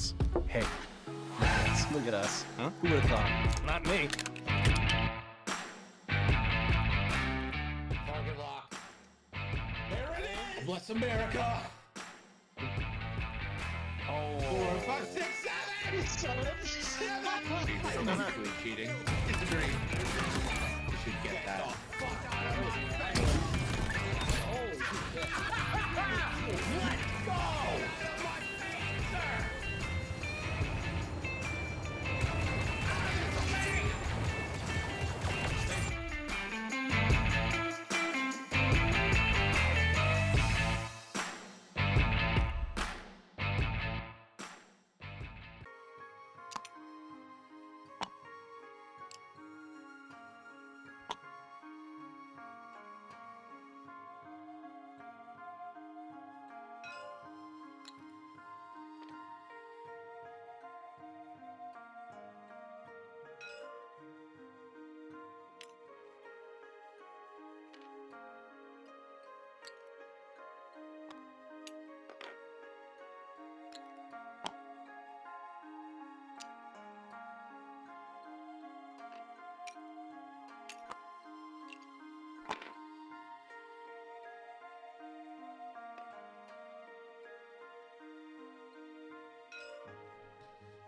us. Hey, look at us. Huh? Who would have thought? Not me. Target lock. There it is! Bless America! Oh. 4, 5, 6, 7! 7! Not actually cheating. It's a dream. You should get that. Let's go!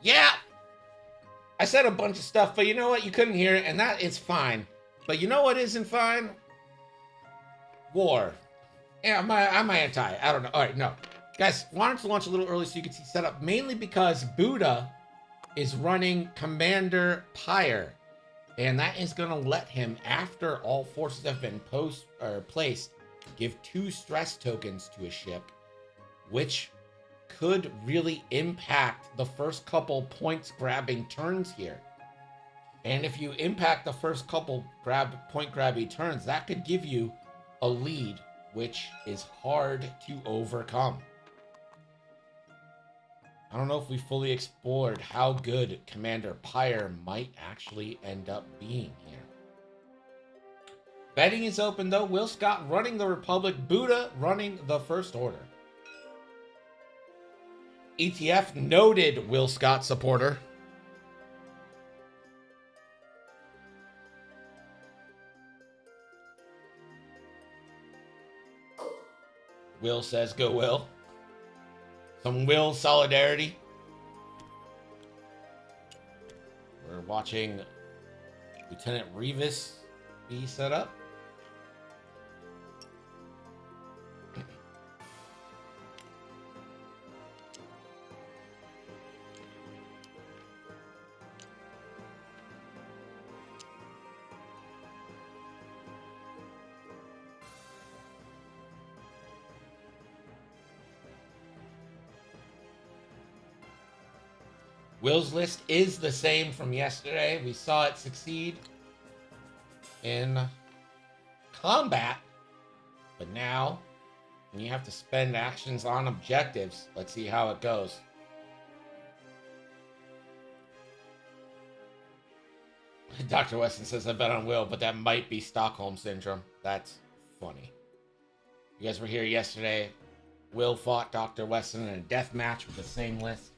Yeah, I said a bunch of stuff, but you know what? You couldn't hear it, and that is fine. But you know what isn't fine? War. Yeah, I'm anti. I don't know. All right, no. Guys, wanted to launch a little early so you could see setup, mainly because Buddah is running Commander Pyre, and that is going to let him, after all forces have been placed, give 2 stress tokens to a ship, which could really impact the first couple points grabbing turns here. And if you impact the first couple point grabby turns, that could give you a lead, which is hard to overcome. I don't know if we fully explored how good Commander Pyre might actually end up being here. Betting is open though. Will Scott running the Republic, Buddah running the First Order. ETF noted Will Scott supporter. Will says go Will. Some Will solidarity. We're watching Lieutenant Revis be set up. Will's list is the same from yesterday. We saw it succeed in combat, but now when you have to spend actions on objectives, let's see how it goes. Dr. Weston says, I bet on Will, but that might be Stockholm Syndrome. That's funny. You guys were here yesterday. Will fought Dr. Weston in a death match with the same list.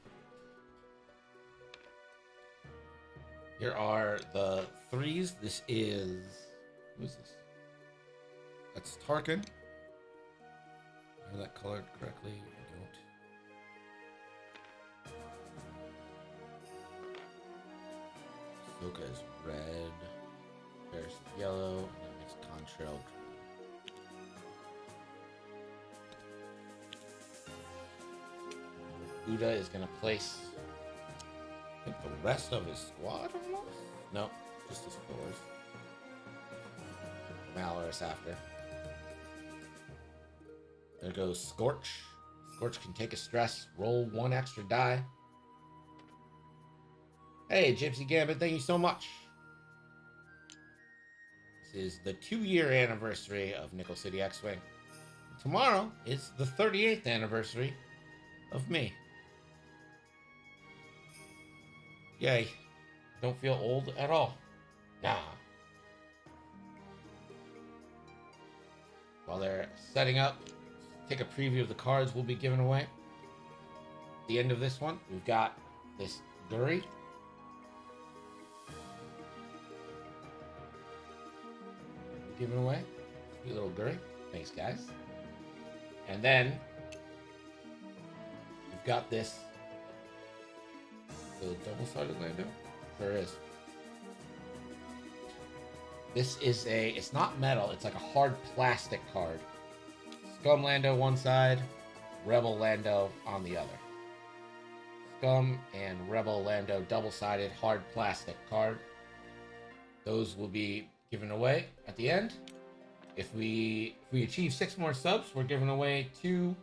Here are the 3s. This is... Who's this? That's Tarkin. I have that colored correctly. I don't. Ahsoka is red. There's yellow. And that makes Contrail green. Buddah is going to place... I think the rest of his squad almost? No, just his 4s. Malorus after. There goes Scorch. Scorch can take a stress, roll 1 extra die. Hey, Gypsy Gambit, thank you so much. This is the 2-year anniversary of Nickel City X-Wing. Tomorrow is the 38th anniversary of me. Yay. Don't feel old at all. Nah. While they're setting up, take a preview of the cards we'll be giving away. the end of this one, we've got this Guri. Giving away. Sweet little Guri. Thanks, guys. And then we've got this. The double-sided Lando? Sure is. This is it's not metal, it's like a hard plastic card. Scum Lando one side, Rebel Lando on the other. Scum and Rebel Lando double-sided hard plastic card. Those will be given away at the end. If we achieve 6 more subs, we're giving away 2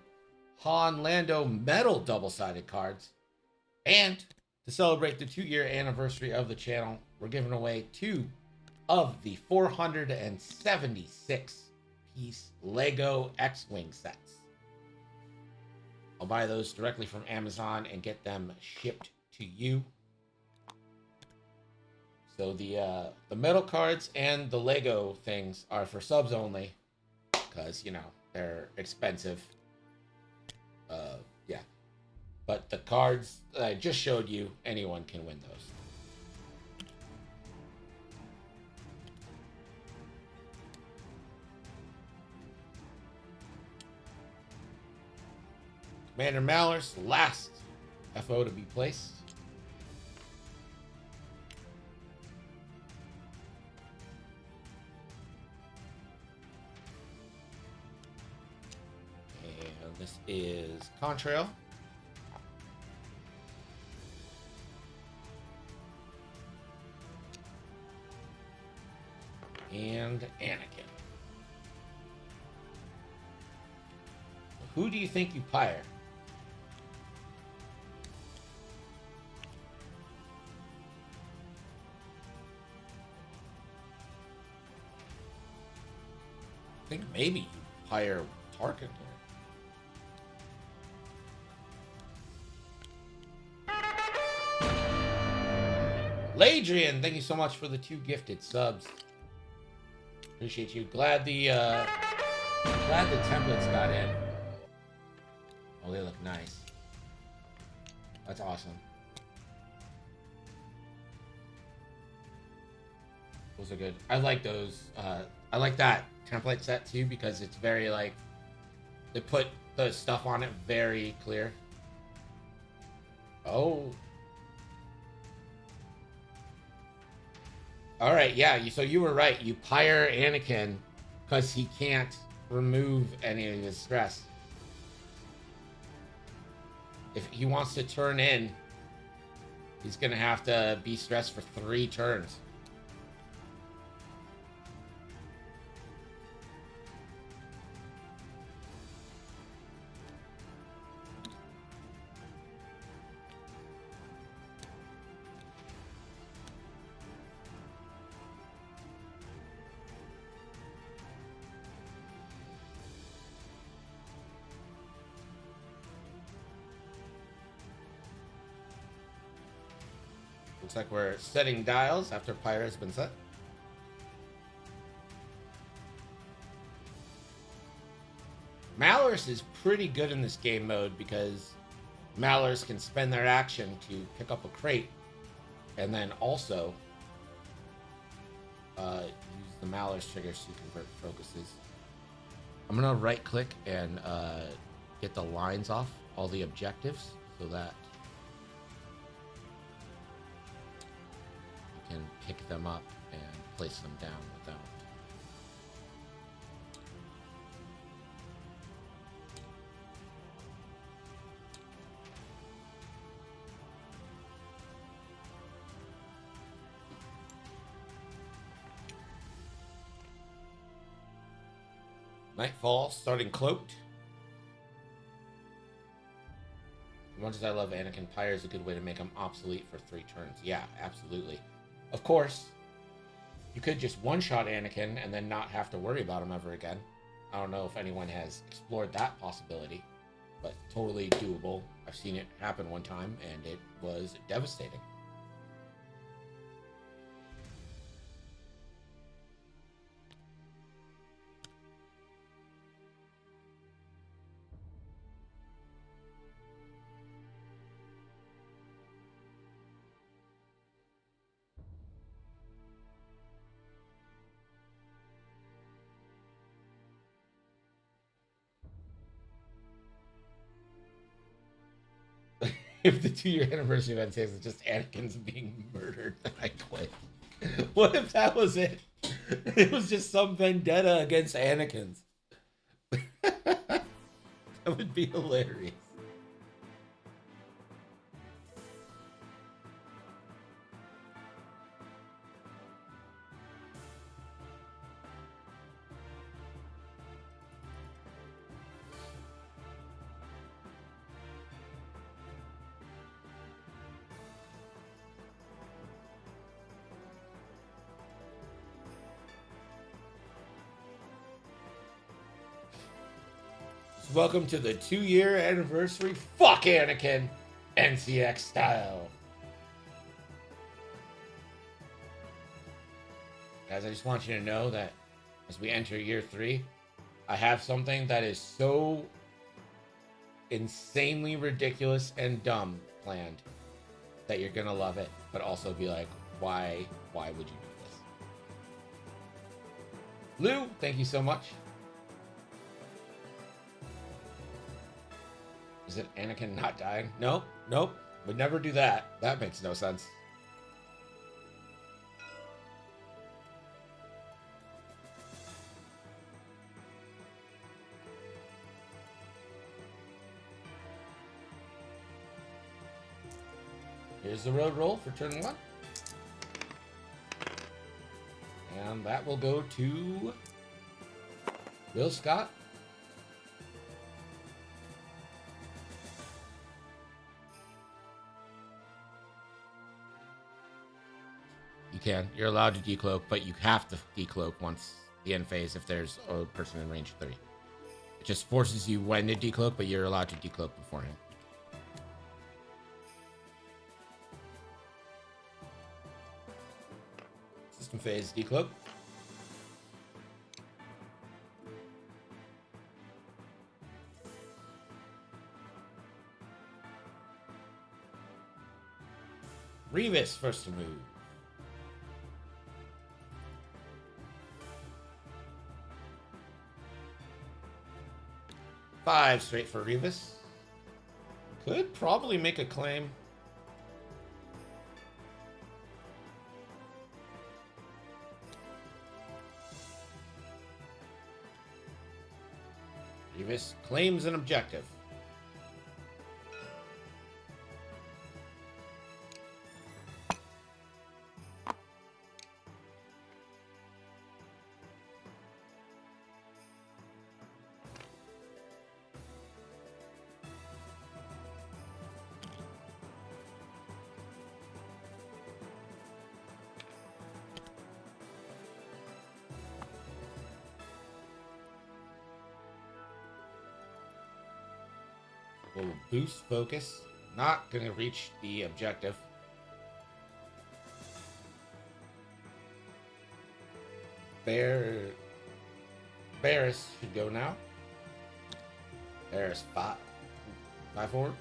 Han Lando metal double-sided cards. And to celebrate the 2-year anniversary of the channel, we're giving away 2 of the 476-piece Lego X-Wing sets. I'll buy those directly from Amazon and get them shipped to you. So the metal cards and the Lego things are for subs only, because, you know, they're expensive. Yeah. But the cards that I just showed you, anyone can win those. Commander Malor's last FO to be placed. And this is Contrail. And Anakin. Who do you think you pyre? I think maybe you hire Tarkin here. Ladrian, thank you so much for the 2 gifted subs. Appreciate you. Glad the templates got in. Oh, they look nice. That's awesome. Those are good. I like those. I like that template set too, because it's very, like, they put the stuff on it very clear. Oh. All right, yeah. So you were right. You pyre Anakin because he can't remove any of his stress. If he wants to turn in, he's gonna have to be stressed for 3 turns. Looks like we're setting dials after Pyre has been set. Malors is pretty good in this game mode because Malors can spend their action to pick up a crate and then also use the Malors triggers to convert focuses. I'm going to right click and get the lines off all the objectives so that you can pick them up and place them down without. Nightfall, starting cloaked. As much as I love Anakin, Pyre is a good way to make him obsolete for 3 turns. Yeah, absolutely. Of course, you could just one-shot Anakin and then not have to worry about him ever again. I don't know if anyone has explored that possibility, but totally doable. I've seen it happen one time, and it was devastating. If the 2-year anniversary event says it's just Anakin's being murdered, then I quit. What if that was it? It was just some vendetta against Anakin's. That would be hilarious. Welcome to the 2-year anniversary. Fuck Anakin, NCX style. Guys, I just want you to know that as we enter year 3, I have something that is so insanely ridiculous and dumb planned that you're gonna love it, but also be like, why would you do this? Lou, thank you so much. Is it Anakin not dying? Nope. Would never do that. That makes no sense. Here's the road roll for turn 1. And that will go to Will Scott. You can. You're allowed to decloak, but you have to decloak once the end phase if there's a person in range 3. It just forces you when to decloak, but you're allowed to decloak beforehand. System phase decloak. Revis first to move. 5 straight for Revis. Could probably make a claim. Revis claims an objective. Will boost focus. Not going to reach the objective. Barris should go now. Barris 5 forward.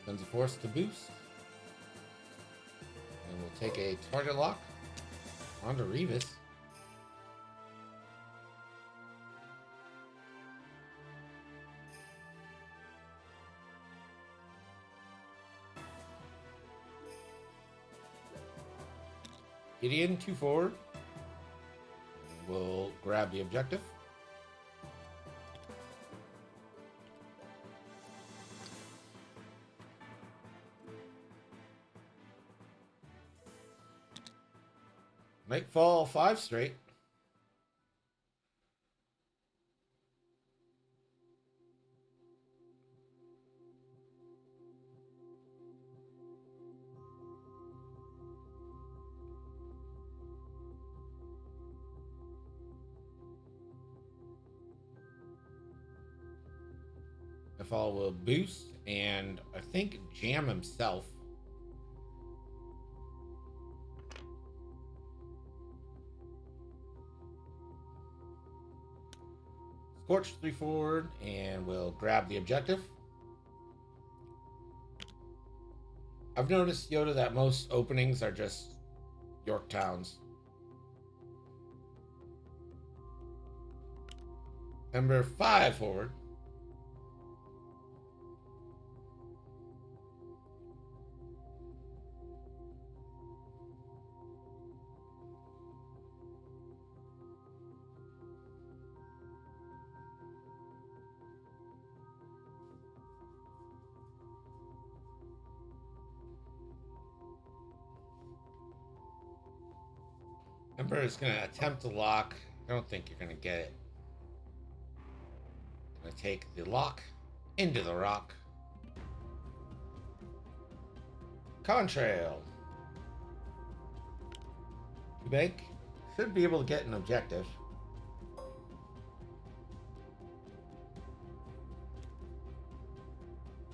Sends a force to boost. And we'll take a target lock onto Revis. Gideon 2 forward. We'll grab the objective. Nightfall 5 straight. Nightfall will boost and I think jam himself. Scorch 3 forward, and we'll grab the objective. I've noticed, Yoda, that most openings are just Yorktowns. Number 5 forward. Ember is going to attempt to lock. I don't think you're going to get it. Going to take the lock into the rock. Contrail. Bank should be able to get an objective.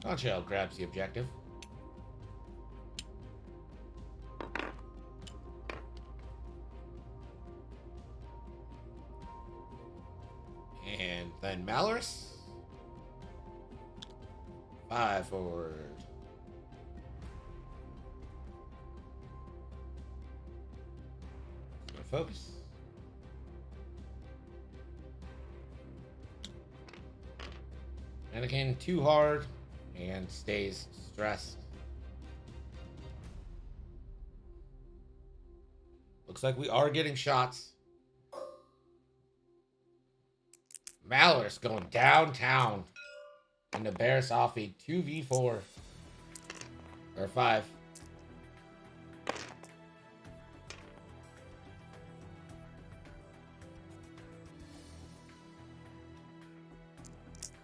Contrail grabs the objective. And then Malorus. 5 forward. Focus. And again, too hard and stays stressed. Looks like we are getting shots. Malorus going downtown into Barasafi 2v4 or 5.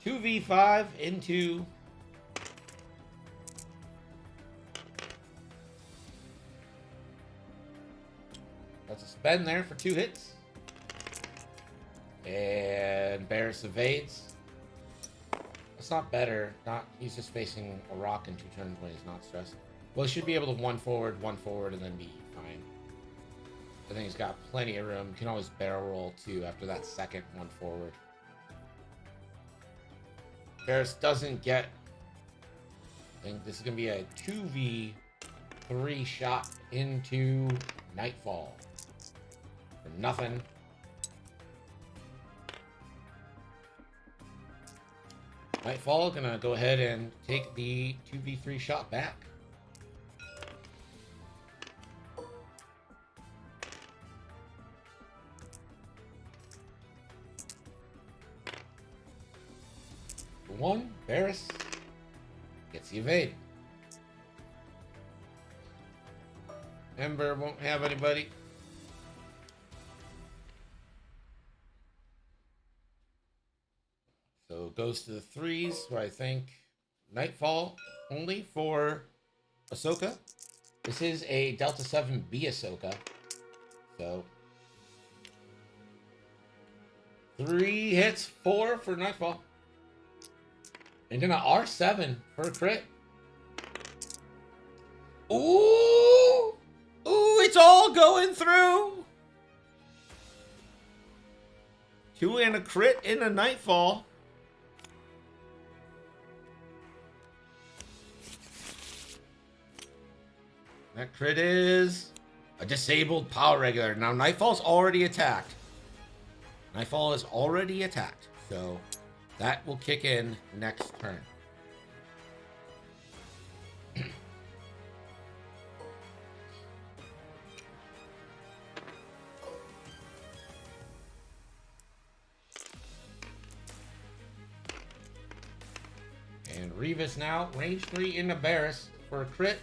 2v5 into that's a spend there for 2 hits. And Barris evades. That's not better. He's just facing a rock in 2 turns when he's not stressed. Well, he should be able to 1 forward, and then be fine. I think he's got plenty of room. You can always barrel roll too after that second 1 forward. Barris doesn't get. I think this is gonna be a 2v3 shot into Nightfall. For nothing. Nightfall gonna go ahead and take the 2v3 shot back. For 1, Barris gets the evade. Ember won't have anybody. So goes to the 3s, where I think Nightfall only for Ahsoka. This is a Delta 7B Ahsoka. So 3 hits, 4 for Nightfall. And then an R7 for a crit. Ooh! Ooh, it's all going through! 2 and a crit in a Nightfall. That crit is a disabled power regular. Now, Nightfall's already attacked. Nightfall is already attacked. So, that will kick in next turn. And Revis now, range 3 into Barris for a crit.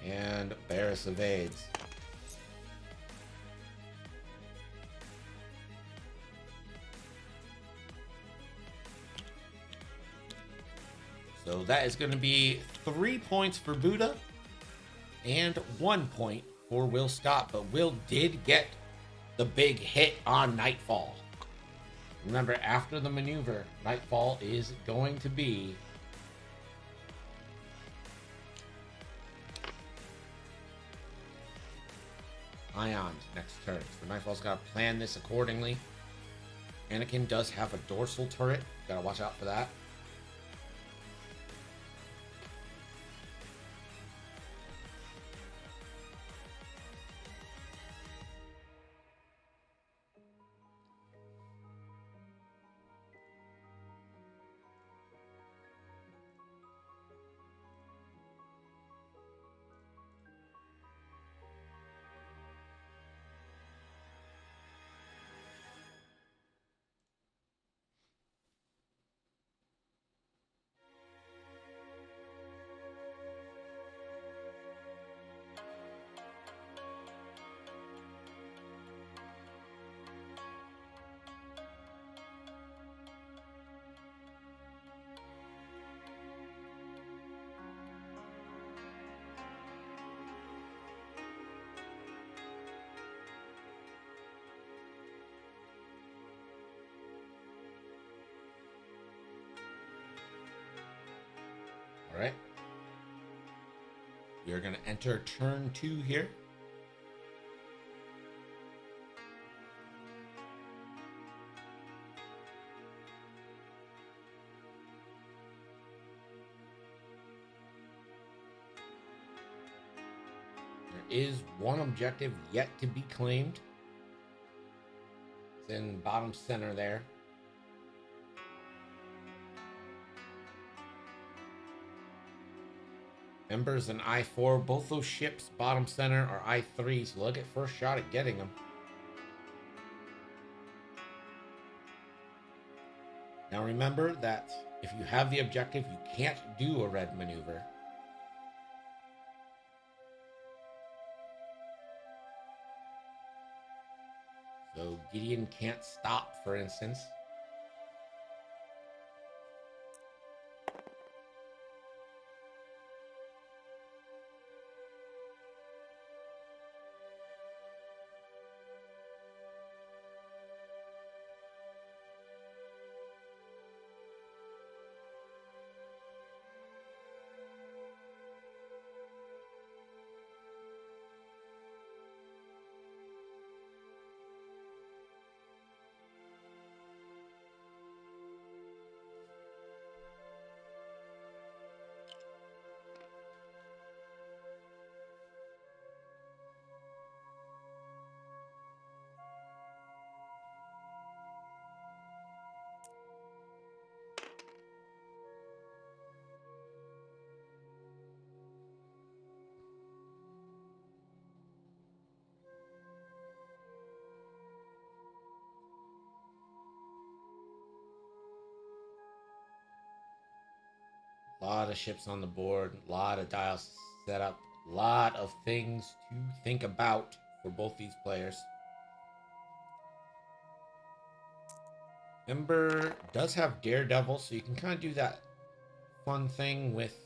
And Barris evades. So that is going to be 3 points for Buddah and 1 point for Will Scott. But Will did get the big hit on Nightfall. Remember, after the maneuver, Nightfall is going to be Ioned next turn. So Nightfall's got to plan this accordingly. Anakin does have a dorsal turret. Gotta watch out for that. We are going to enter turn 2 here. There is one objective yet to be claimed. It's in bottom center there. Ember's an I-4. Both those ships, bottom center, are I-3, so they'll get first shot at getting them. Now remember that if you have the objective, you can't do a red maneuver. So Gideon can't stop, for instance. A lot of ships on the board, a lot of dials set up, a lot of things to think about for both these players. Ember does have Daredevil, so you can kind of do that fun thing with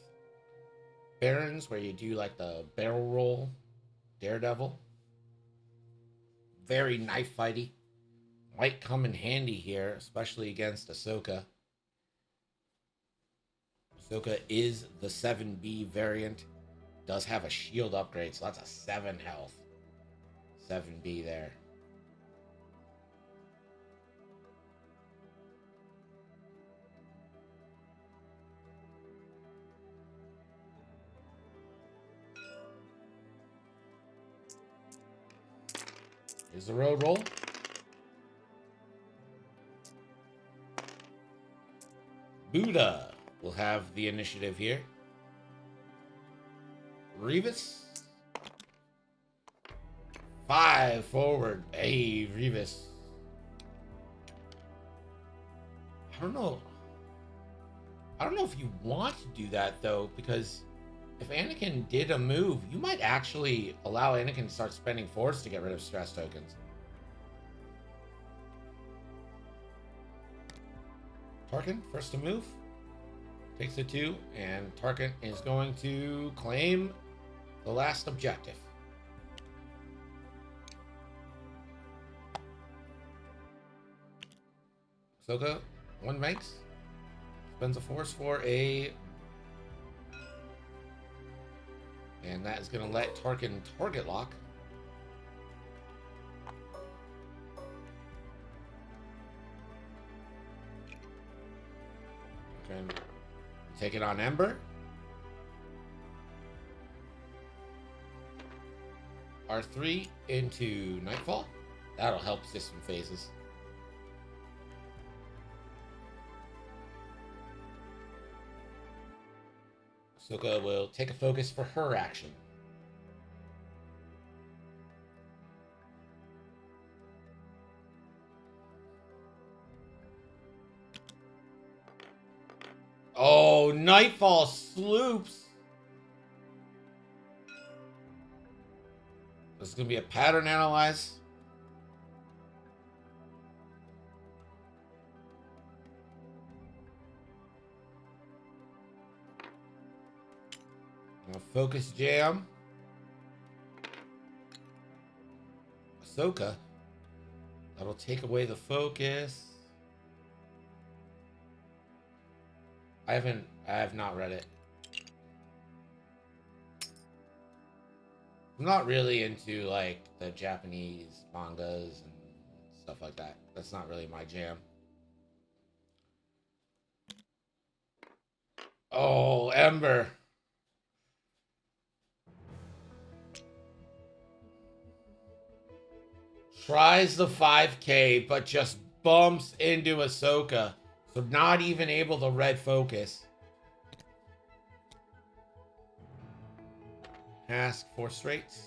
Barons where you do like the barrel roll Daredevil. Very knife fighty. Might come in handy here, especially against Ahsoka. Ahsoka is the 7B variant. Does have a shield upgrade, so that's a 7 health. 7B there. Here's the road roll. Buddah will have the initiative here. Revis. 5 forward. Hey, Revis. I don't know if you want to do that, though, because if Anakin did a move, you might actually allow Anakin to start spending force to get rid of stress tokens. Tarkin, first to move. Takes the 2, and Tarkin is going to claim the last objective. Ahsoka, 1 makes. Spends a force for a... And that is going to let Tarkin target lock. Okay. Take it on Ember. R3 into Nightfall. That'll help system phases. Ahsoka will take a focus for her action. Oh, Nightfall sloops. This is going to be a pattern analyze. Focus jam. Ahsoka. That'll take away the focus. I have not read it. I'm not really into like the Japanese mangas and stuff like that. That's not really my jam. Oh, Ember. Tries the 5K, but just bumps into Ahsoka. So not even able to red focus. Ask 4 straights.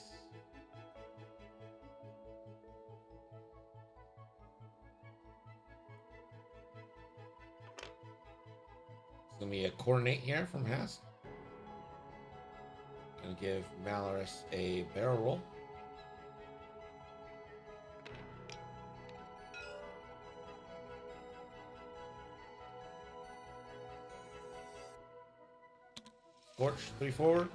It's gonna be a coordinate here from Hask. Gonna give Malorus a barrel roll. Scorch 3 forward.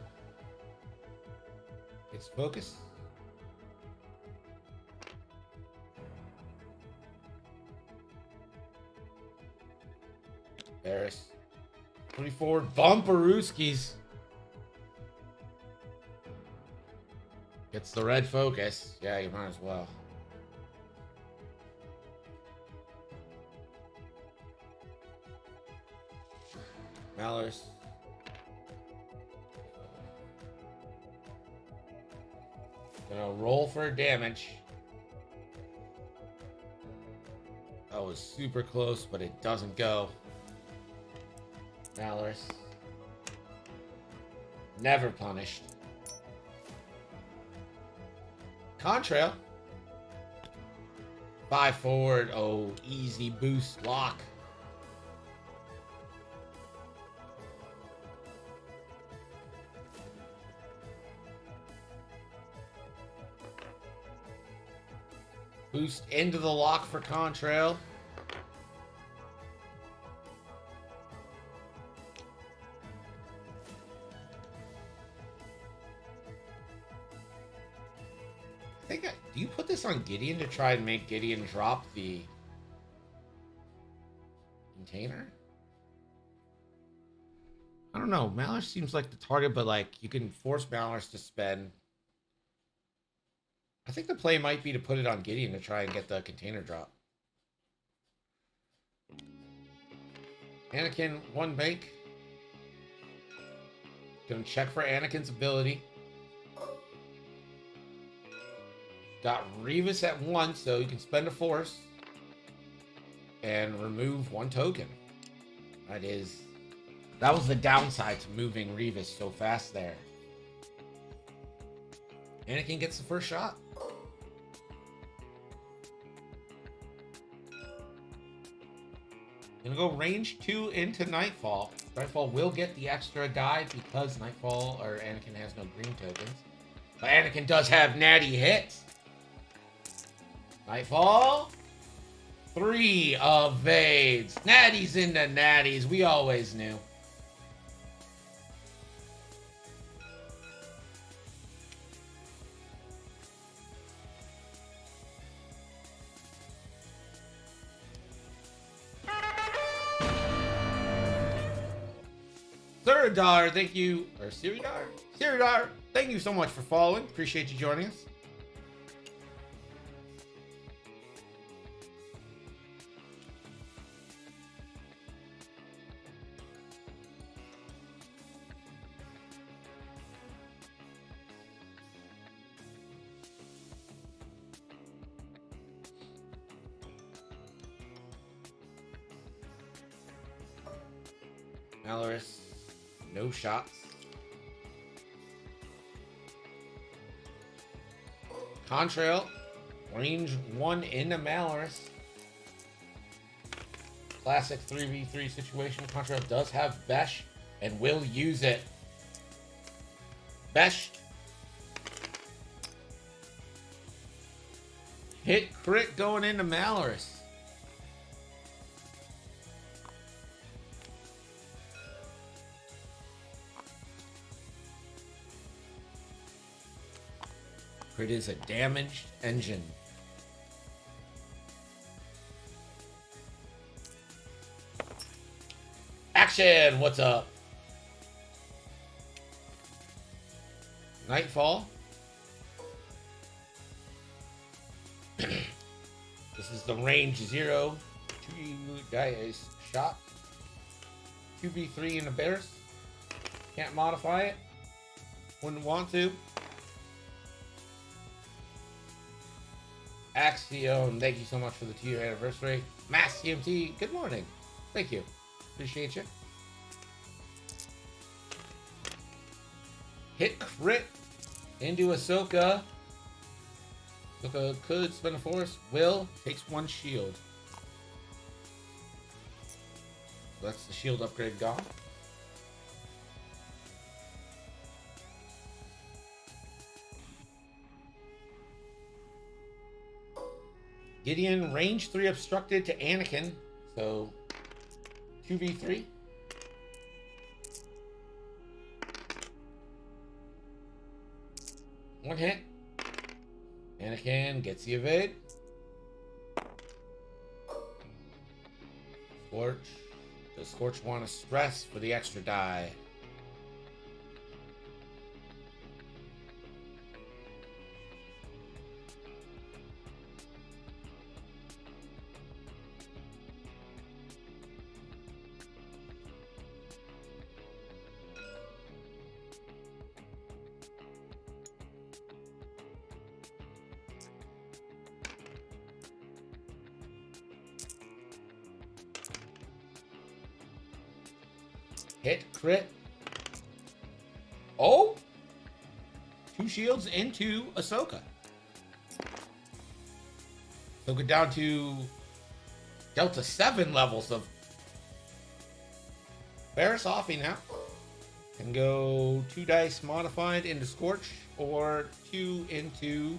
It's focus. Barris. 3 forward. Bumperooskies. Gets the red focus. Yeah, you might as well. Malorus. Gonna roll for damage. That was super close, but it doesn't go. Malorus. Never punished. Contrail. 5 forward. Oh, easy boost lock. Boost into the lock for Contrail. Do you put this on Gideon to try and make Gideon drop the container? I don't know. Malorus seems like the target, but like you can force Malorus to spend. I think the play might be to put it on Gideon to try and get the container drop. Anakin, 1 bank. Gonna check for Anakin's ability. Got Revis at 1, so you can spend a force and remove 1 token. That was the downside to moving Revis so fast there. Anakin gets the first shot. Gonna go range 2 into Nightfall. Nightfall will get the extra die because Nightfall or Anakin has no green tokens. But Anakin does have natty hits. Nightfall. 3 evades. Natties into natties. We always knew. Siridar, thank you. Or Siridar? Siridar, thank you so much for following. Appreciate you joining us. Malorus, no shots. Contrail, range 1 into Malorus. Classic 3v3 situation. Contrail does have Besh and will use it. Besh. Hit crit going into Malorus. It is a damaged engine. Action! What's up? Nightfall. This is the range 0. 2 dice shot. 2v3 in the bears. Can't modify it. Wouldn't want to. Axiom, thank you so much for the 2-year anniversary. Mass CMT, good morning. Thank you. Appreciate you. Hit crit into Ahsoka. Ahsoka could spend a force. Will takes 1 shield. So that's the shield upgrade gone. Gideon, range 3 obstructed to Anakin. So 2v3. One hit. Anakin gets the evade. Scorch. Does Scorch want to stress for the extra die? Hit, crit. Oh! 2 shields into Ahsoka. Ahsoka down to Delta 7 levels of Barriss Offie now. Can go 2 dice modified into Scorch or 2 into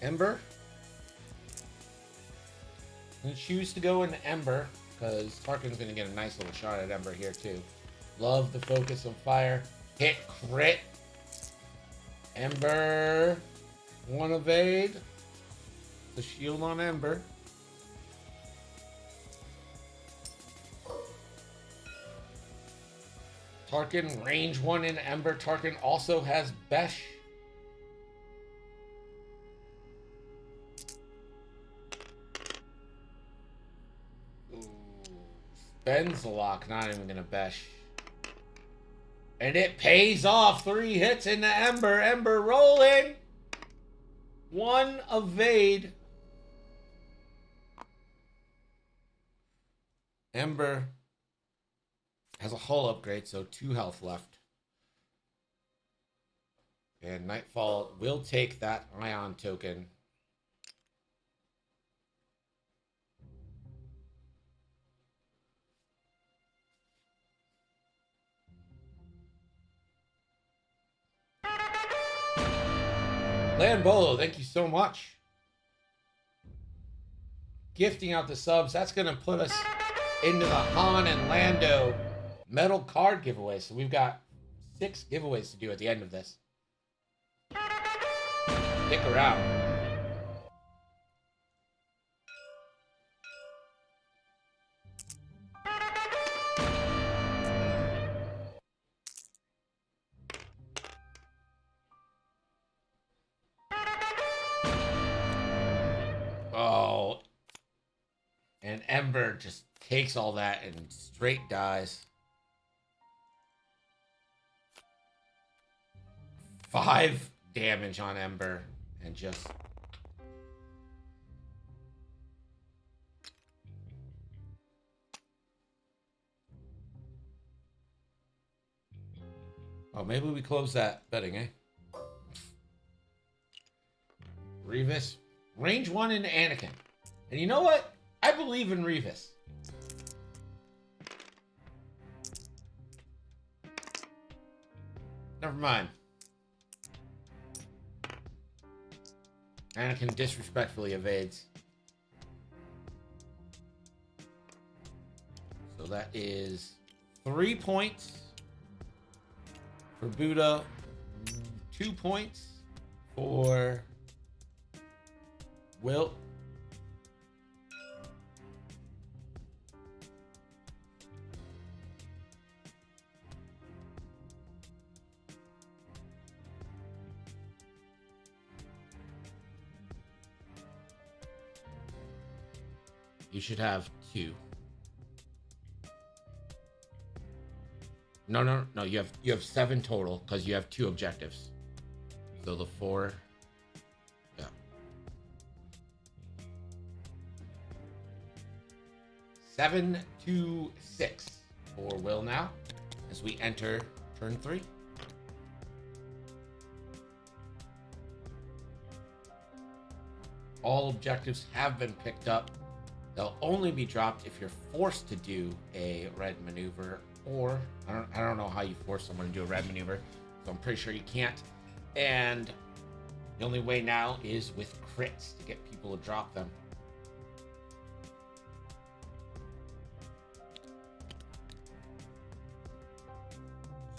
Ember. I'm gonna choose to go into Ember, because Tarkin's going to get a nice little shot at Ember here, too. Love the focus of fire. Hit, crit. Ember. 1 evade. The shield on Ember. Tarkin, range 1 in Ember. Tarkin also has Besh. Benzalock, not even gonna Besh. And it pays off. 3 hits into Ember. Ember rolling. 1 evade. Ember has a hull upgrade, so 2 health left. And Nightfall will take that ion token. Lambolo, thank you so much. Gifting out the subs. That's going to put us into the Han and Lando metal card giveaway. So we've got 6 giveaways to do at the end of this. Stick around. Oh. And Ember just takes all that and straight dies. 5 damage on Ember and just... Oh, maybe we close that betting, eh? Revis. Range 1 into Anakin. And you know what? I believe in Revis. Never mind. Anakin disrespectfully evades. So that is 3 points for Buddah. 2 points for Wilt. You should have 2. No. You have 7 total because you have 2 objectives. So the 4. Yeah. 7 to 6 for Will now as we enter turn 3. All objectives have been picked up. They'll only be dropped if you're forced to do a red maneuver, or I don't know how you force someone to do a red maneuver, so I'm pretty sure you can't. And the only way now is with crits to get people to drop them.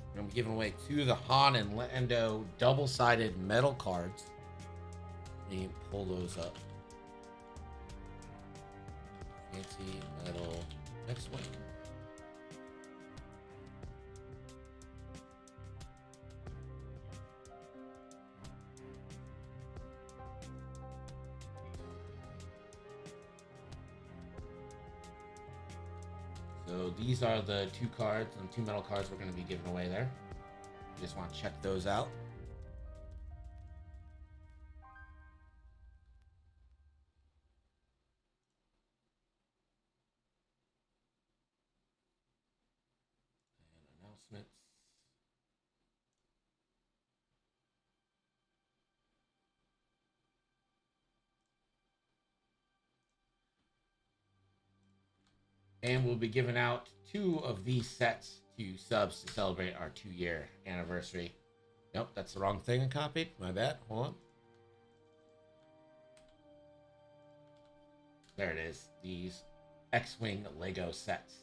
I'm going to be giving away 2 of the Han and Lando double-sided metal cards. Let me pull those up. Fancy metal X-Wing. So these are the 2 cards and 2 metal cards we're going to be giving away there. You just want to check those out. And announcements. And we'll be giving out 2 of these sets to subs to celebrate our 2-year anniversary. Nope, that's the wrong thing I copied. My bad. Hold on. There it is. These X-Wing Lego sets.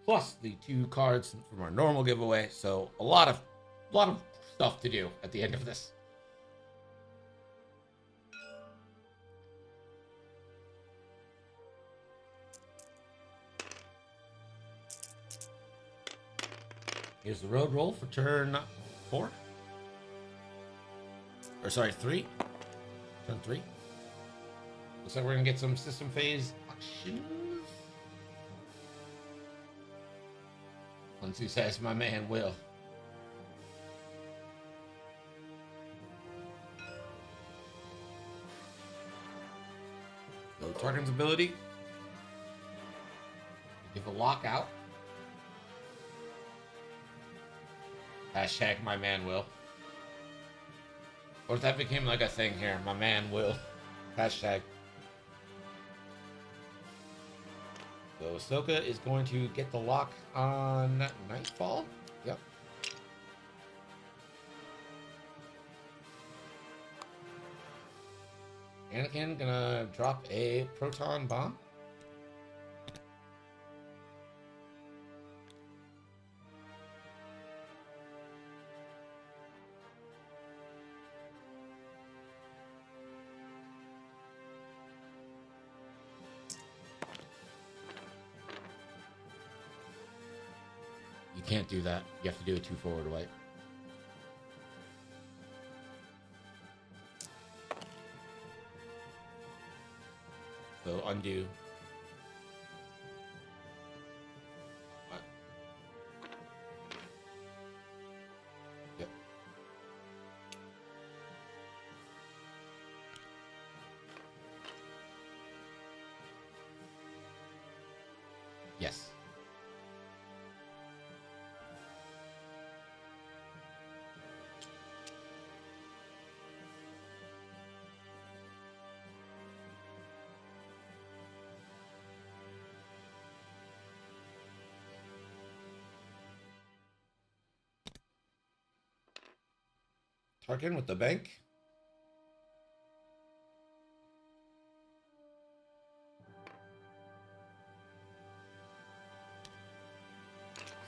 Plus the 2 cards from our normal giveaway. So a lot of stuff to do at the end of this. Here's the road roll for turn 4. Or sorry, 3. Turn 3. Looks like we're gonna get some system phase actions. Once he says, my man Will. So Tarkin's ability. Give a lockout. Hashtag my man Will. Or if that became like a thing here, my man Will. Hashtag. So Ahsoka is going to get the lock on Nightfall. Yep. Anakin gonna drop a proton bomb. You can't do that. You have to do a 2 forward wipe. So undo. What? Yep. Yes. Tarkin with the bank.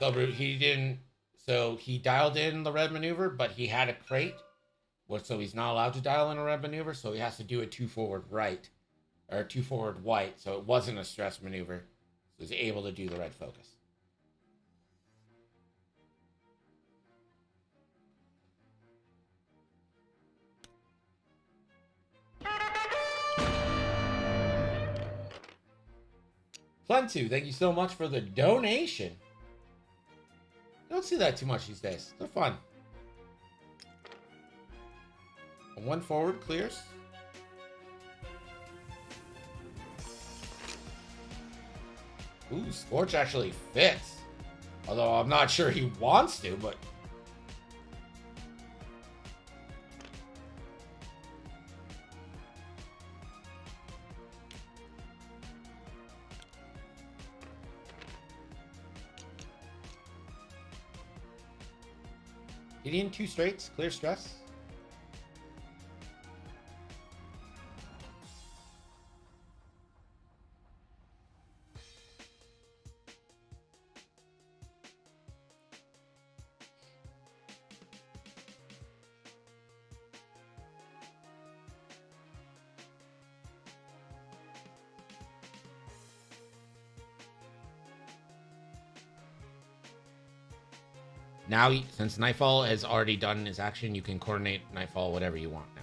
So he didn't. So he dialed in the red maneuver, but he had a crate. So he's not allowed to dial in a red maneuver. So he has to do a 2 forward right, or 2 forward white. So it wasn't a stress maneuver. So he's able to do the red focus. Plenty, thank you so much for the donation. You don't see that too much these days. They're fun. One forward clears. Ooh, Scorch actually fits. Although I'm not sure he wants to, but... Getting 2 straights, clear stress. Now, since Nightfall has already done his action, you can coordinate Nightfall whatever you want now.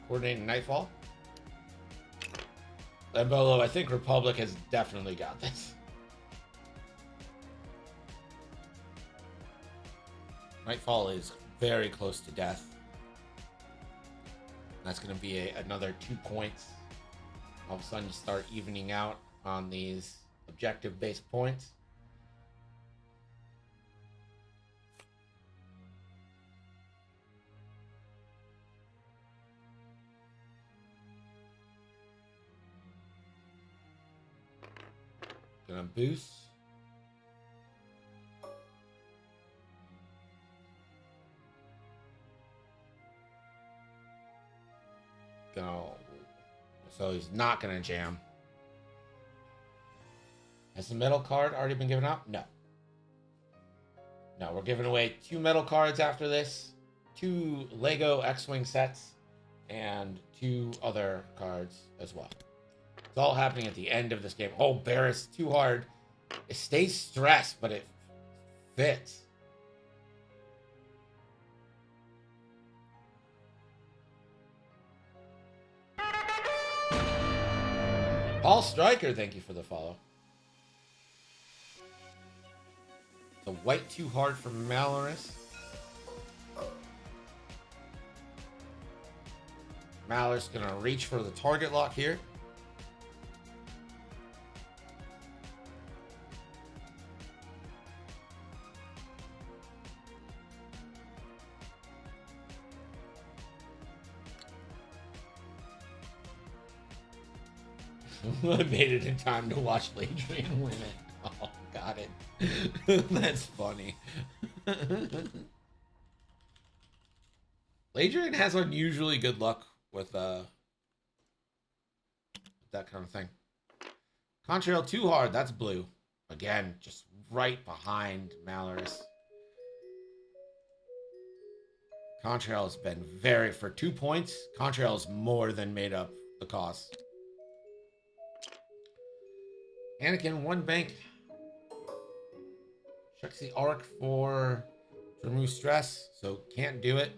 Coordinating Nightfall. And Bolo, I think Republic has definitely got this. Nightfall is very close to death. That's going to be another 2 points. All of a sudden you start evening out on these objective-based points. Gonna boost. So he's not going to jam. Has the metal card already been given out? No. No, we're giving away 2 metal cards after this, 2 Lego X-Wing sets, and 2 other cards as well. It's all happening at the end of this game. Oh, Barris, too hard. It stays stressed, but it fits. Paul Stryker, thank you for the follow. The white too hard for Malorus. Malorus gonna reach for the target lock here. I made it in time to watch Ladrian win it. Oh, got it. That's funny. Ladrian has unusually good luck with that kind of thing. Contrail too hard. That's blue. Again, just right behind Malorus. Contrail has been very... For 2 points, Contrail has more than made up the cost. Anakin, 1 bank. Checks the arc to remove stress, so can't do it.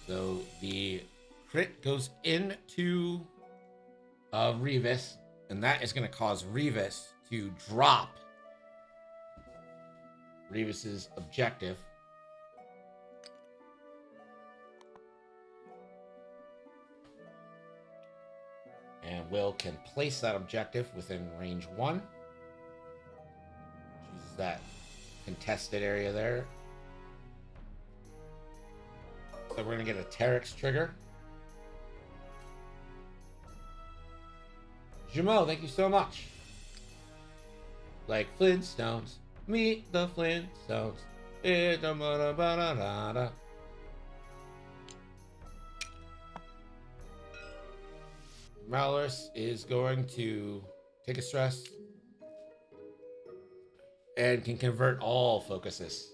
So the crit goes into Revis, and that is going to cause Revis to drop Revis's objective. And Will can place that objective within range 1. Chooses that contested area there. So we're going to get a Terex trigger. Jamo, thank you so much. like Flintstones. Meet the Flintstones. Da-da-da-da-da-da. Malorus is going to take a stress and can convert all focuses.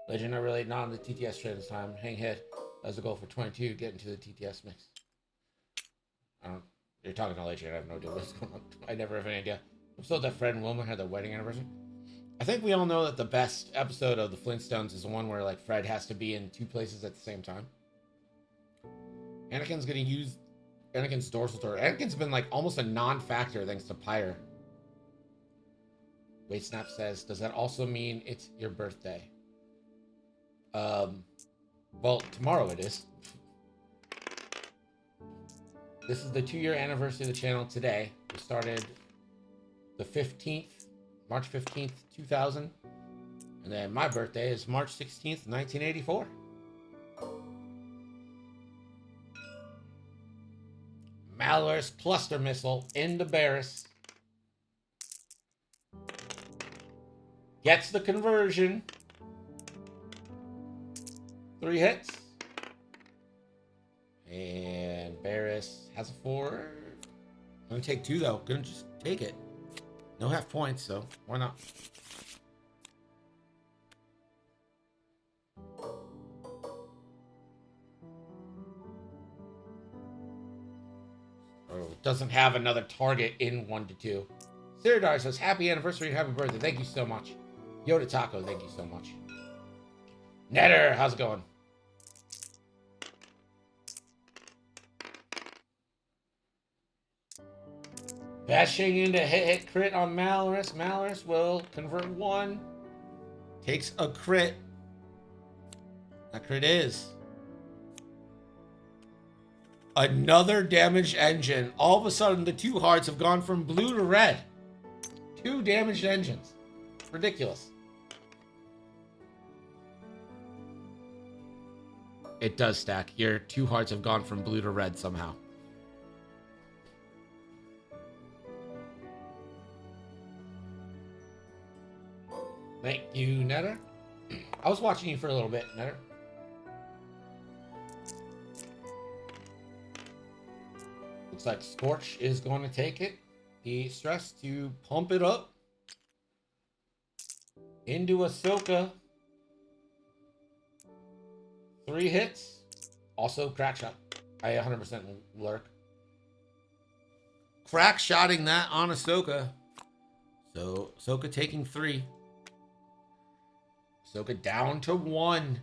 Legend, I relate not on the TTS train this time. Hang head as a goal for 22. Get into the TTS mix. You're talking to Legend. I have no idea what's going on. I never have any idea. I'm told that Fred and Wilma had their wedding anniversary. I think we all know that the best episode of the Flintstones is the one where like Fred has to be in two places at the same time. Anakin's gonna use Anakin's dorsal turret. Anakin's been like almost a non-factor thanks to Pyre. Wait, Snap says, does that also mean it's your birthday? Well, tomorrow it is. This is the 2-year anniversary of the channel today. We started the 15th, March 15th, 2000. And then my birthday is March 16th, 1984. Malorus cluster missile into Barris. Gets the conversion. 3 hits. And Barris has a 4. Gonna take 2 though. Gonna just take it. No half points, so why not? Oh, doesn't have another target in 1 to 2. Siridar says, happy anniversary and happy birthday. Thank you so much. Yoda Taco, thank you so much. Netter, how's it going? Bashing into hit crit on Malorus. Malorus will convert 1. Takes a crit. That crit is another damaged engine. All of a sudden, the 2 hearts have gone from blue to red. 2 damaged engines. Ridiculous. It does stack. Your 2 hearts have gone from blue to red somehow. Thank you, Netter. I was watching you for a little bit, Netter. Looks like Scorch is going to take it. The stress to pump it up into Ahsoka. 3 hits. Also crack shot. I 100% lurk. Crack shotting that on Ahsoka. So Ahsoka taking 3. Ahsoka down to 1.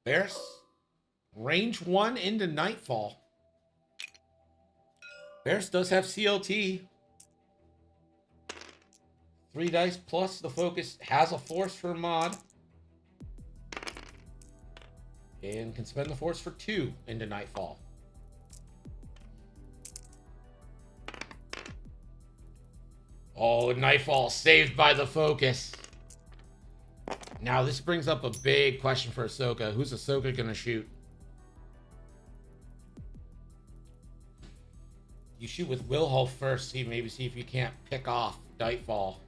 Barris, range 1 into Nightfall. Barris does have CLT. 3 dice plus the focus, has a force for mod. And can spend the force for 2 into Nightfall. Oh, Nightfall saved by the focus. Now this brings up a big question for Ahsoka. Who's Ahsoka gonna shoot? You shoot with Wilhull first, maybe see if you can't pick off Nightfall.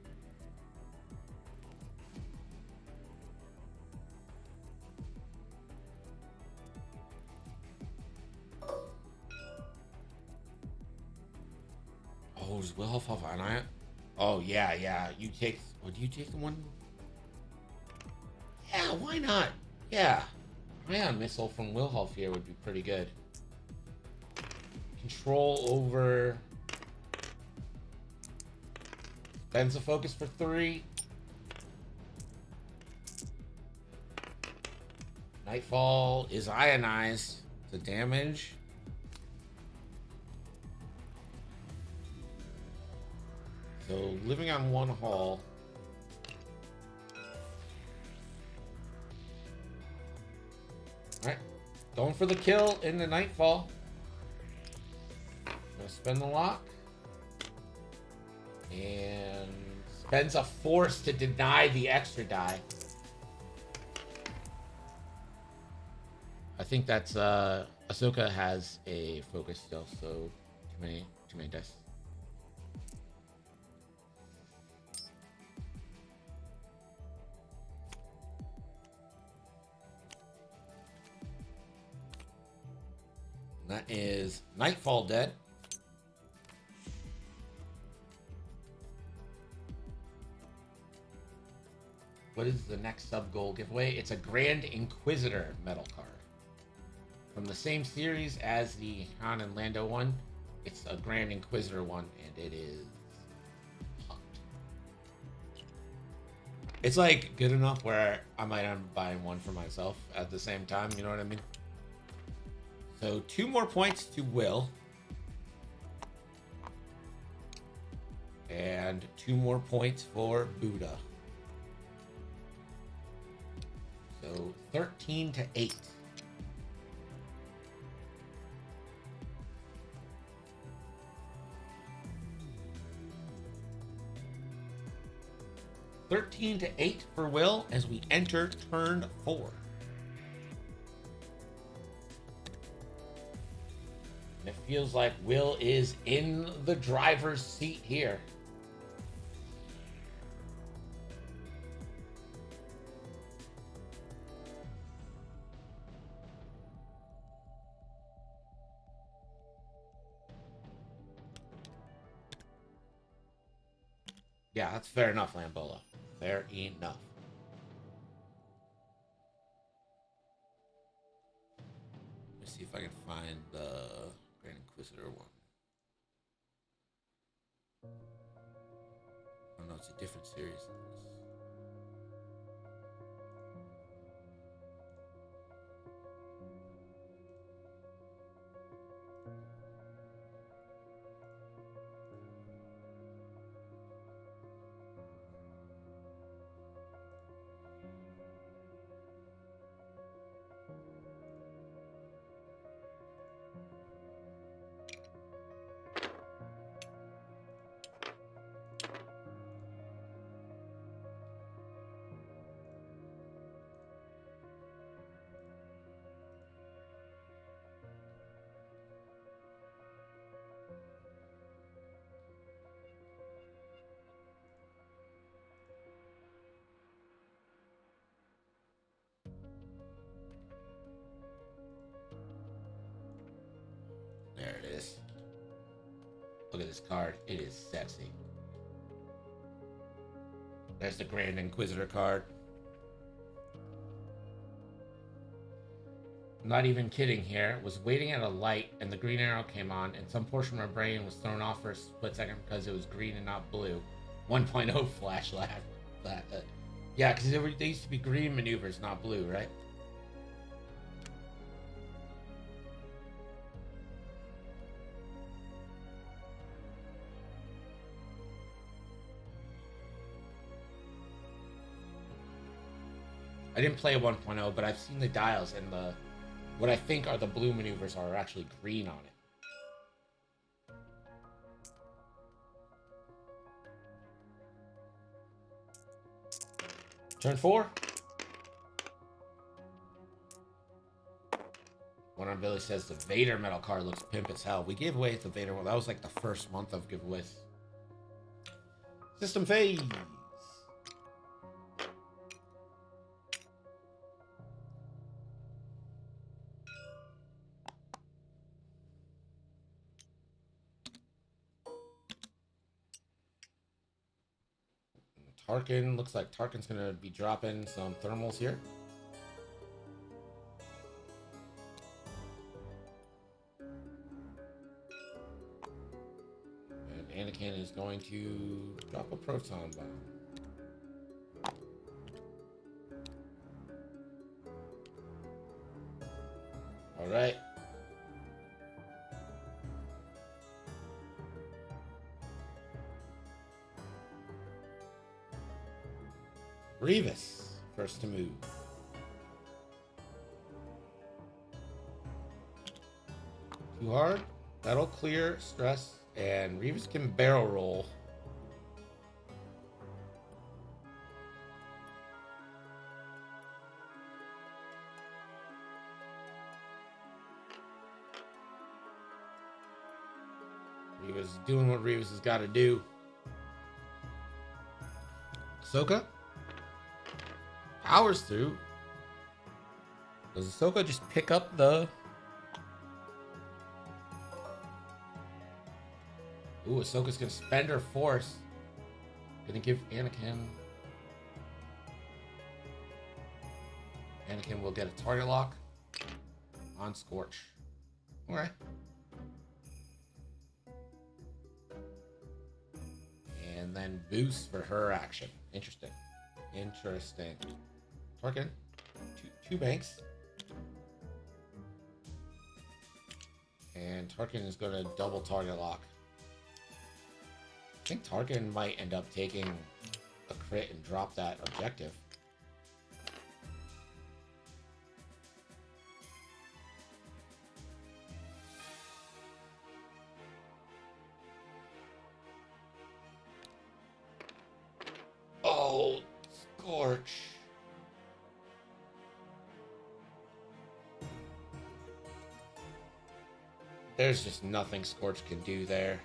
Oh, does Wilhull fall for Ion? Oh yeah. You take. Would you take the one? Yeah, why not? Yeah. Ion missile from Wilhull here would be pretty good. Control over. Bends the focus for 3. Nightfall is ionized. The damage. So living on 1 hull. Alright. Going for the kill in the Nightfall. gonna spend the lock. And spends a force to deny the extra die. I think that's Ahsoka has a focus still, so too many dice. And that is Nightfall dead. What is the next sub-goal giveaway? It's a Grand Inquisitor metal card. From the same series as the Han and Lando one, it's a Grand Inquisitor one, and it is hot. It's like good enough where I might end up buying one for myself at the same time, you know what I mean? So 2 more points to Will. And 2 more points for Buddah. So 13-8. (13-8) for Will as we enter turn 4. And it feels like Will is in the driver's seat here. Yeah, that's fair enough, Lambola. Fair enough. Let me see if I can find the Grand Inquisitor one. Oh no, it's a different series. There it is. Look at this card. It is sexy. There's the Grand Inquisitor card. I'm not even kidding here. Was waiting at a light and the green arrow came on and some portion of my brain was thrown off for a split second because it was green and not blue. 1.0 flash laugh. Yeah, because they used to be green maneuvers, not blue, right? I didn't play 1.0, but I've seen the dials, and what I think are the blue maneuvers are actually green on it. Turn 4. One on Billy says the Vader metal card looks pimp as hell. We gave away the Vader one. That was like the first month of giveaways. System phase. Tarkin, looks like Tarkin's gonna be dropping some thermals here. And Anakin is going to drop a proton bomb. All right. Grievous, first to move. Too hard? That'll clear stress, and Reeves can barrel roll. Reeves is doing what Reeves has got to do. Ahsoka powers through. Does Ahsoka just pick up the... Ooh, Ahsoka's gonna spend her force. Gonna give Anakin... Anakin will get a target lock on Scorch. Alright. And then boost for her action. Interesting. Interesting. Tarkin. Two banks. And Tarkin is going to double target lock. I think Tarkin might end up taking a crit and drop that objective. Oh, Scorch. There's just nothing Scorch can do there.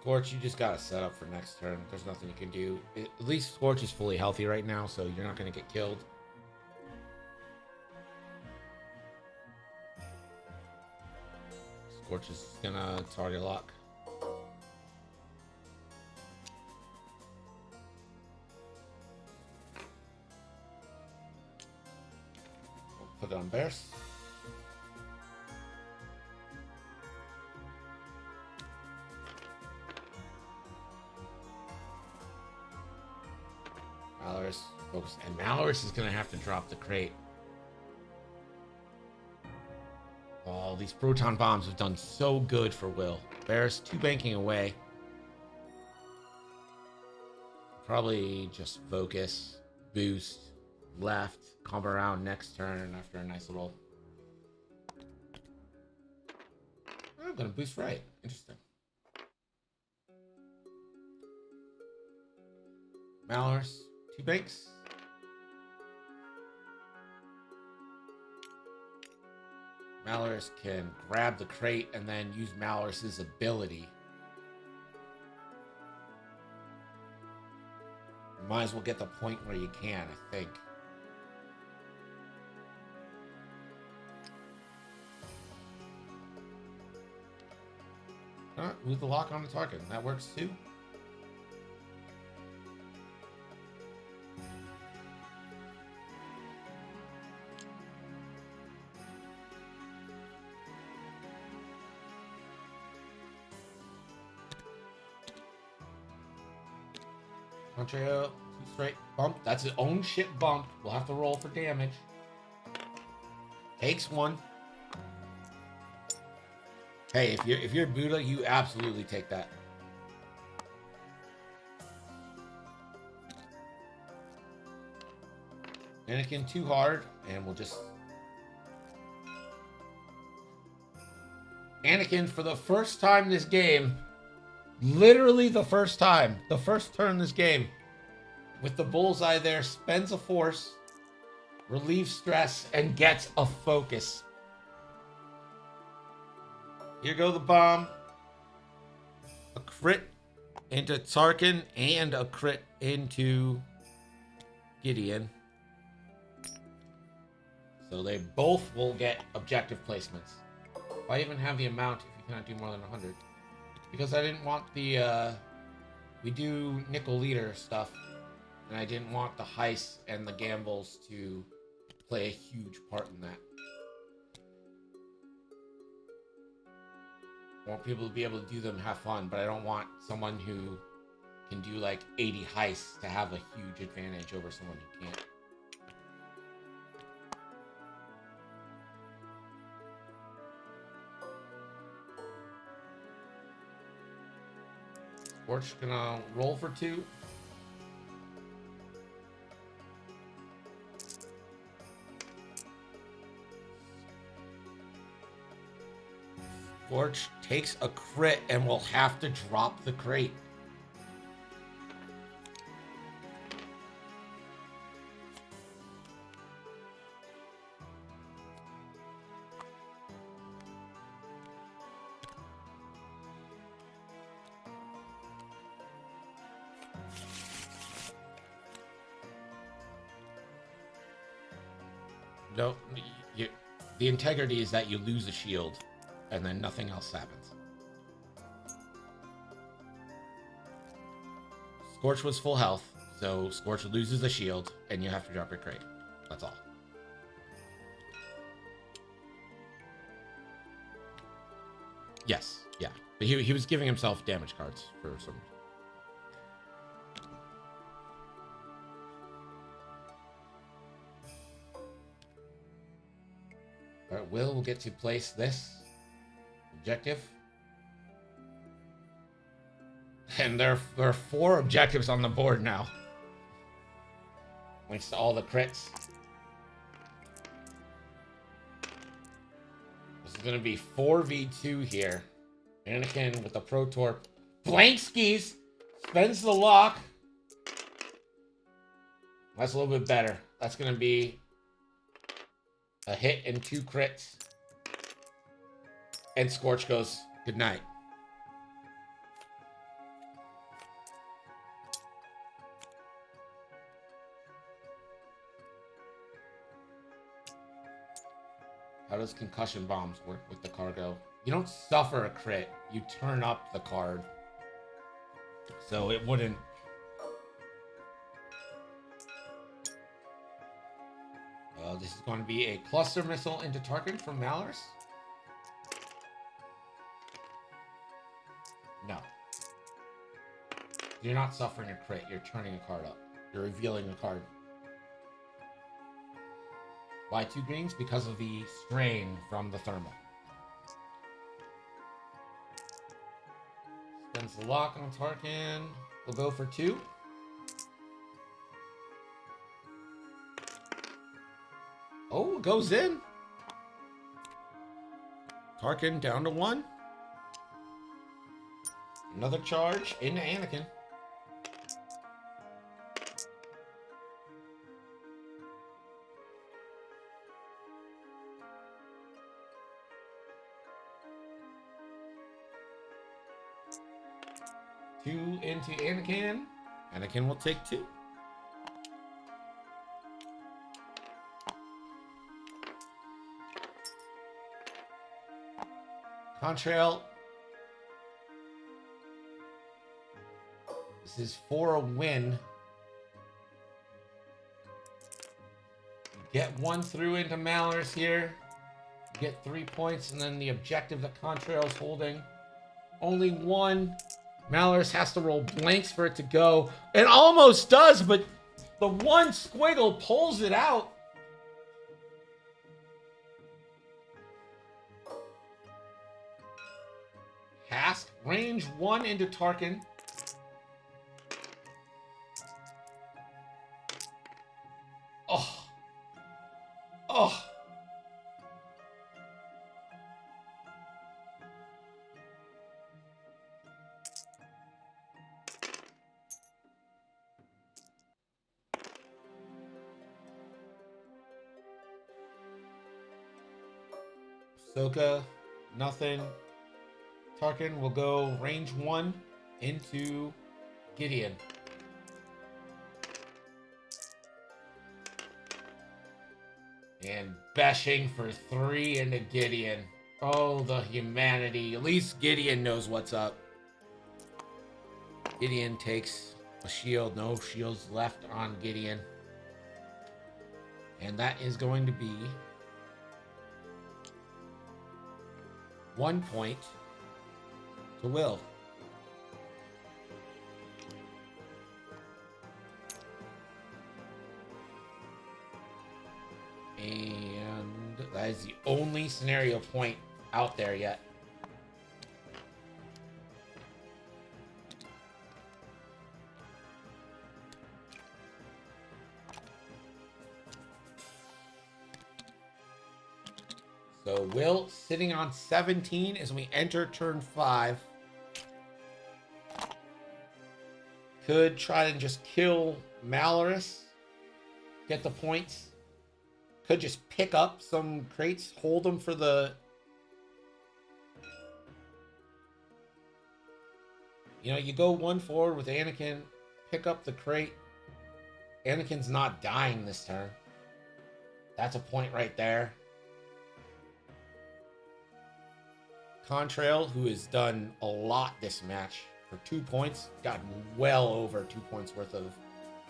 Scorch, you just gotta set up for next turn. There's nothing you can do. At least Scorch is fully healthy right now, so you're not gonna get killed. Scorch is gonna target lock. Put it on Bears. Malorus focus, and Malorus is gonna have to drop the crate. Oh, these proton bombs have done so good for Will. Bears 2 banking away. Probably just focus, boost, left, come around next turn after a nice little... I'm gonna boost right. Interesting. Malorus, 2 banks. Malorus can grab the crate and then use Malorus's ability. You might as well get the point where you can, I think. Move the lock on the target. That works too. Contrail, 2 straight bump. That's his own shit bump. We'll have to roll for damage. Takes 1. Hey, if you're Buddah, you absolutely take that. Anakin too hard, and we'll just... Anakin, for the first time this game, literally the first time, the first turn this game, with the bullseye there, spends a force, relieves stress, and gets a focus. Here go the bomb. A crit into Tarkin and a crit into Gideon. So they both will get objective placements. Why even have the amount if you cannot do more than 100? Because I didn't want the, we do nickel leader stuff, and I didn't want the heists and the gambles to play a huge part in that. I want people to be able to do them, have fun, but I don't want someone who can do like 80 heists to have a huge advantage over someone who can't. Scorch gonna roll for 2. Scorch takes a crit and will have to drop the crate. No, the integrity is that you lose a shield, and then nothing else happens. Scorch was full health, so Scorch loses a shield, and you have to drop your crate. That's all. Yes, yeah. But he was giving himself damage cards for some... Alright, Will get to place this objective. And there are 4 objectives on the board now. Thanks to all the crits. This is going to be 4v2 here. Anakin with the Pro Torp. Blank skis. Spends the lock. That's a little bit better. That's going to be a hit and 2 crits. And Scorch goes, good night. How does concussion bombs work with the cargo? You don't suffer a crit. You turn up the card. So it wouldn't... this is going to be a cluster missile into Tarkin from Malorus. No. You're not suffering a crit. You're turning a card up. You're revealing a card. Why 2 greens? Because of the strain from the thermal. Spends the lock on Tarkin. We'll go for 2. Oh, it goes in. Tarkin down to 1. Another charge into Anakin. Two into Anakin. Anakin will take 2. Contrail. This is for a win. Get 1 through into Malorus here. Get 3 points, and then the objective that Contrail's holding. Only 1. Malorus has to roll blanks for it to go. It almost does, but the 1 squiggle pulls it out. Hask, range 1 into Tarkin. Oh. Oh. Ahsoka, nothing. Tarkin will go range 1 into Gideon. And bashing for 3 into Gideon. Oh, the humanity. At least Gideon knows what's up. Gideon takes a shield. No shields left on Gideon. And that is going to be 1 point to Will. And that is the only scenario point out there yet. So Will sitting on 17 as we enter turn 5. Could try to just kill Malorus. Get the points. Could just pick up some crates. Hold them for the... You know, you go one forward with Anakin. Pick up the crate. Anakin's not dying this turn. That's a point right there. Contrail, who has done a lot this match, for 2 points, got well over 2 points worth of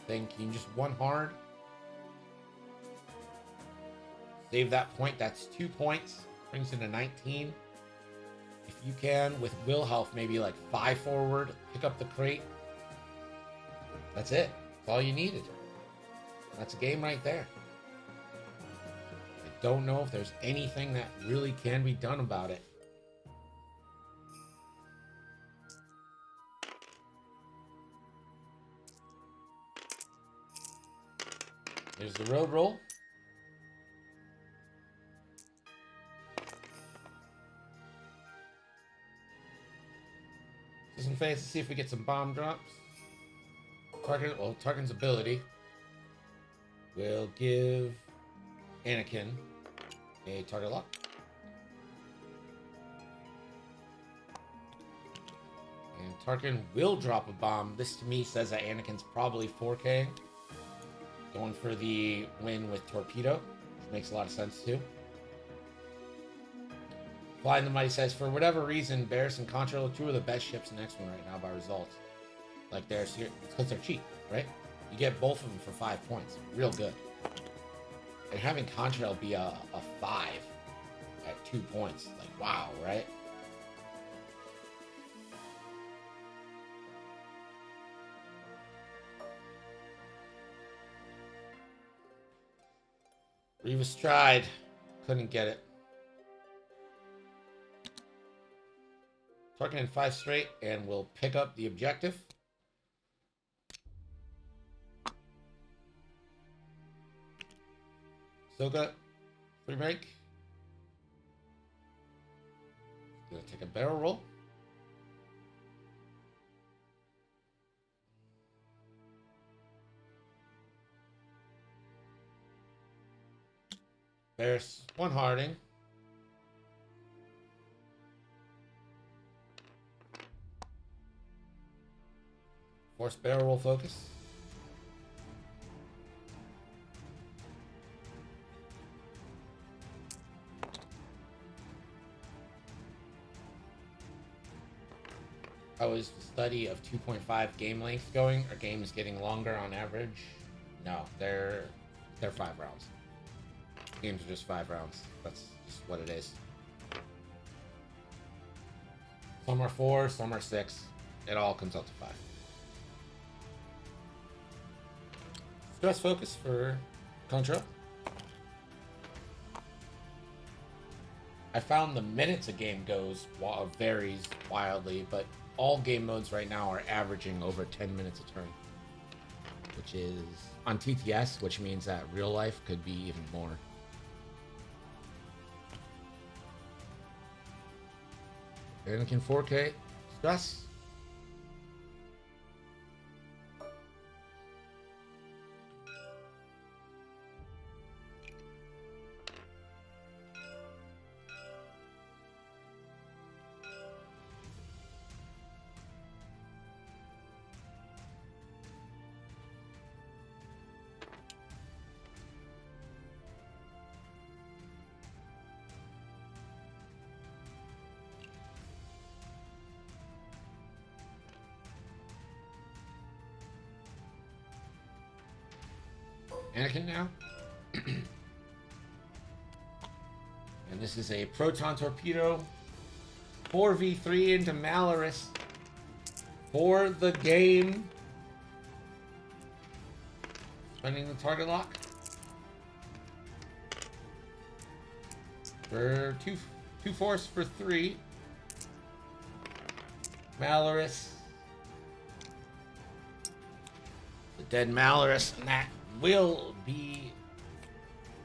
thing. Can you just one hard? Save that point. That's 2 points. Brings it to 19. If you can, with Will health, maybe like 5 forward, pick up the crate. That's it. That's all you needed. That's a game right there. I don't know if there's anything that really can be done about it. There's the road roll. System phase to see if we get some bomb drops. Tarkin's ability will give Anakin a target lock. And Tarkin will drop a bomb. This to me says that Anakin's probably 4K. Going for the win with Torpedo, which makes a lot of sense too. Flying the Mighty says, for whatever reason, Barris and Contra are 2 of the best ships in X-Men right now by results. Like it's because they're cheap, right? You get both of them for 5 points. Real good. And having Contrail be a 5 at 2 points, like wow, right? Revis tried, couldn't get it. Tarkin in 5 straight, and we'll pick up the objective. Soka, free break. Gonna take a barrel roll. There's 1 Harding. Force barrel roll focus. How is the study of 2.5 game length going? Are games getting longer on average? No, they're 5 rounds. Games are just 5 rounds. That's just what it is. Some are 4, some are 6. It all comes out to 5. Stress focus for Contra. I found the minutes a game goes varies wildly, but all game modes right now are averaging over 10 minutes a turn, which is on TTS, which means that real life could be even more. Anakin 4K stress. Anakin now. And this is a proton torpedo 4v3 into Malorus for the game. Spending the target lock for two force for 3. Malorus, the dead Malorus, and that will be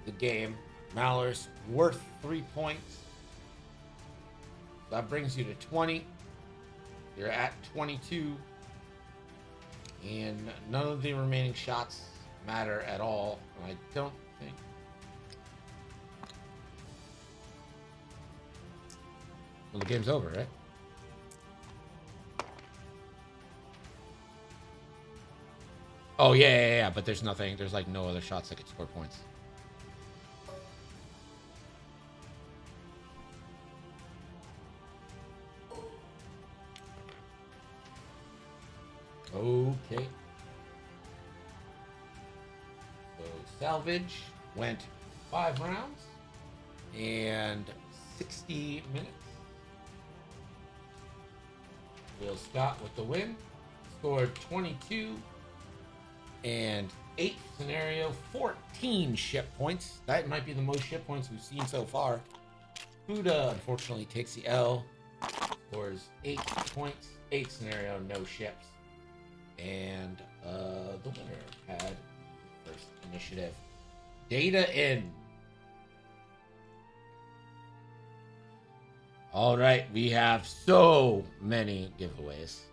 the game. Malor's worth 3 points. That brings you to 20. You're at 22. And none of the remaining shots matter at all. I don't think. Well, the game's over, right? Oh, yeah. But there's nothing. There's like no other shots that could score points. Okay. So salvage went 5 rounds and 60 minutes. Will Scott with the win. Scored 22 and 8 scenario, 14 ship points. That might be the most ship points we've seen so far. Buddah unfortunately takes the L. Scores 8 points, 8 scenario, no ships. And the winner had first initiative. Data in. All right, we have so many giveaways.